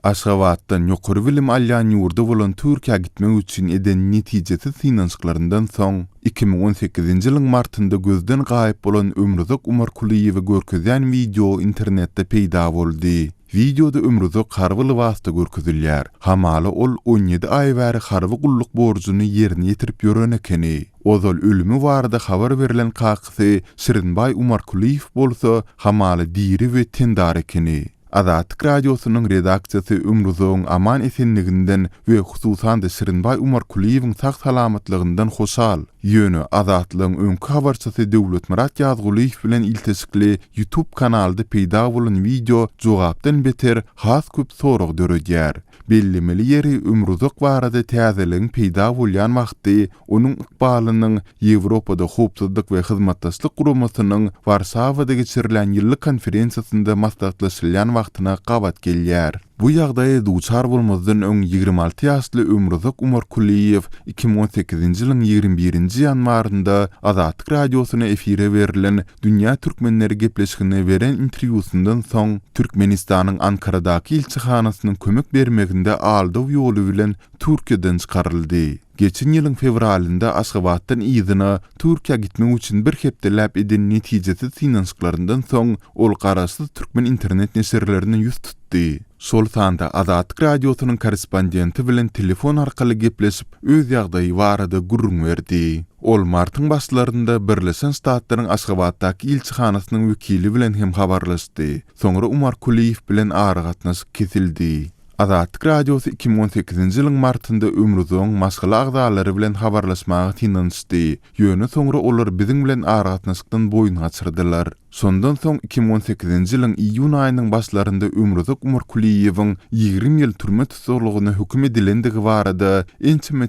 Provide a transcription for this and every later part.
Aşgabatdan ýokary bilim alýan ýurda bolan Türkiýe gitmek üçin eden netijesiz finançlaryndan soň 2018-nji ýylyň martynda gözden gaýyp bolan Ömrüzok Umarkuliýew görkezýän video internetde peýda boldy. Videoda Ömrüzok harbyly wasta görkezilýär. Hamaly ol 17 aý bäri harby gulluk borjuny ýerine ýetirip ýören ekeni. Ozal ölümi barada habar berilen kakysy Şirinbay Umarkuliýew bolsa hamaly diri we tendar ekeni. Azatlyk radiosynyň redaksiýasy Ömrüzogyň aman esenliginden we hususan da Şirinbay Umarkuliýewiň sag salamatlygyňdan hoşal. Ýöne Azatlygyň öňkü habarçysy Döwlet Murat Ýazguliýew bilen iltesikli YouTube kanalda peýda bolan video jogapdan beter has köp sorag döredýär. Bellemeli ýeri Ömrüzok barada täzeligiň peýda bolýan wagty onuň ykbalynyň Ýewropada howpsuzlyk we hyzmatdaşlyk guramasynyň Warsawada geçirilen ýyllyk konferensiýasynda maslahatlaşylan wagtyna gabat gelýär. Bu ýagdaýa duçar bolmazdan öň 26 ýaşly Ömrüzok Umarkuliýew 2018-nji ýylyň 21-nji ýanwarynda Azatlyk radiosyna efire berilen Dünýä türkmenleri gepleşigine beren interwýusundan soň Türkmenistanyň Ankaradaky ilçihanasynyň kömek bermeginde aldyw ýoly bilen Türkiýeden çykaryldy. Geçen ýylyň fevralynda Aşgabatdan ýyzyna Türkiýe gitmek üçin bir hepdelap eden netijesiz finançlaryndan soň ol garaşsyz türkmen internet neşirlerine ýüz tutdy. Şol sanda Azatlyk radiosynyň korrespondenti bilen telefon arkaly gepleşip öz ýagdaýy barada gurrun berdi. Ol martyň başlarynda Birleşen Ştatlaryň Aşgabatdaky ilçihanasynyň wekili bilen hem habarlaşdy. Soňra Umarkuliýew bilen ary gatnaşyk kesildi. Azatlyk radiosy 2018-nji ýylyň martynda Ömrüzogyň maşgaly agdalary bilen habarlaşmagy tinançdy. Ýöne soňra olar biziň bilen ary gatnaşykdan boýun gaçyrdylar. Sondan soň 2018-nji ýylyň iýun aýynyň başlarynda Ömrüzok Umarkuliýewiň 20 ýyl türme tutulgyny hüküm edilendigi barada ençime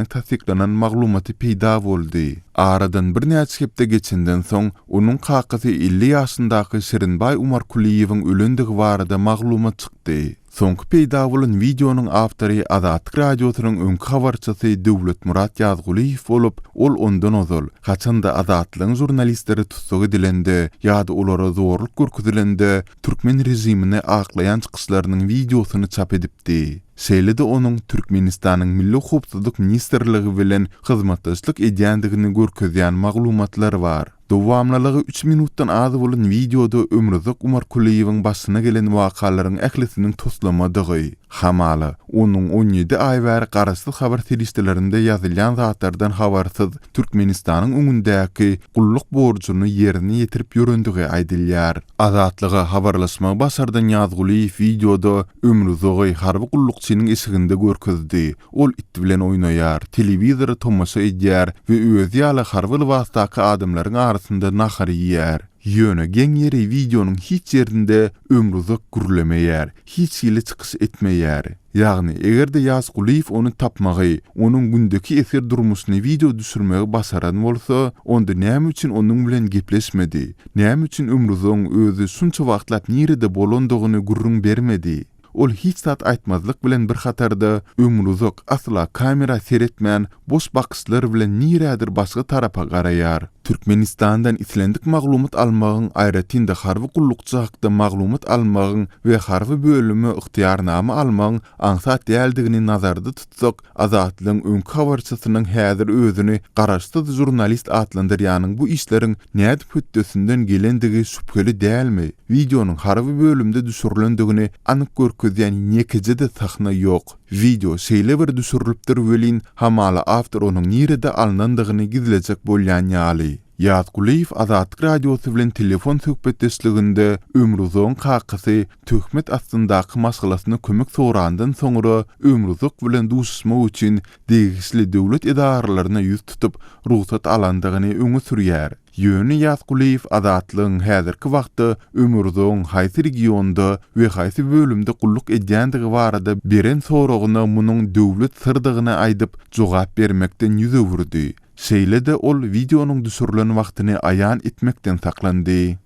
tasdiklanan maglumaty peýda boldy. Aradan bir näçe hepde geçenden soň onuň kakysy 50 ýaşyndaky Şirinbay Umarkuliýewiň ölendigi barada maglumat çykdy. Soňky peýda bolan videonyň awtory Azatlyk radiosynyň öňkü habarçysy Döwlet Murat Ýazguliýew bolup, ol ondan ozal haçanda Azatlygyň jurnalistleri tutsak edilende ýa-da olara zorluk görkezilende türkmen rejimine aklayan çykyşlarynyň videosyny çap edipdi. Şeýle-de onuň Türkmenistanyň Milli Howpsuzlyk Ministrligi bilen hyzmatdaşlyk edýändigini görkezýän maglumatlar bar. Dowamlylygy 3 minutdan az bolan videoda Ömrüzok Umarkuliýewiň başyna gelen wakalaryň ählisiniň toslamadygy, hamaly onuň 17 aý bäri garaşsyz habar telişlerinde ýazylýan zatlardan habarsyz Türkmenistanyň öňündäki gulluk borjuny ýerine ýetirip ýörendigi aýdylýar. Azatlyga habarlaşma başardan Ýazguliýew videoda Ömrüzogy harby gullukçynyň eşiginde görkezdi. Ol it bilen oýnaýar, telewizory tomaşa edýär we özü ýaly harby wagtdaky adamlaryň arasynda nahar ýýär. Ýöne geň ýeri videonyň hiç ýerinde Ömrüzok gürlemeýär, hiç ýyly çykyş etmeýär. Ýagny egerde Ýazguliýew ony tapmagy, onuň gündeki eser durmuşyny video düşürmegi basaran bolsa, onda näme üçin onuň bilen gepleşmedi? Näme üçin Ömrüzogyň özü şunça wagtlap nirede bolandygyny gurrun bermedi? Ol hiç zat aýtmazlyk bilen bir hatarda Ömrüzok asla kamera seretmän boş bakışlar bilen nirädir başga tarapa garaýar. Türkmenistandan islendik maglumat almagyň aýratynda harby gullukçy hakda maglumat almagyň we harby bölümi ygtyýarnama almagyň aňsat däldigini nazarda tutsak, Azatlygyň öňkü habarçysynyň häzir özüni garaşsyz jurnalist atlandyrýanyň bu işleriň näde hötdesinden gelendigi şüpheli dälmi? Videonyň harby bölümde düşürilendigini anyk görkezýän nekije de sahna ýok. Video şeýle bir düşürilipdir welin hamaly awtor onuň nirede alnandygyny gizlejek bolýan ýaly. Ýazguliýew Azatlyk radiosy bilen telefon söhbetdeşliginde Ömrüzogyň kakysy töhmet astyndaky maşgalasyna kömek sorandan soňra Ömrüzok bilen duşuşmak üçin degişli döwlet edaralaryna ýüz tutup ruhsat alandygyny öňe sürýär. Ýöne Ýazguliýew Azatlygyň häzirki wagtda Ömrüzogyň haýsy regionda we haýsy bölümde gulluk edýändigi barada beren soragyna munyň döwlet sırdygyny aýdyp jogap bermekden ýüz öwürdi. Şeýle-de ol videonyň düşürilen wagtyny aýan etmekden saklandy.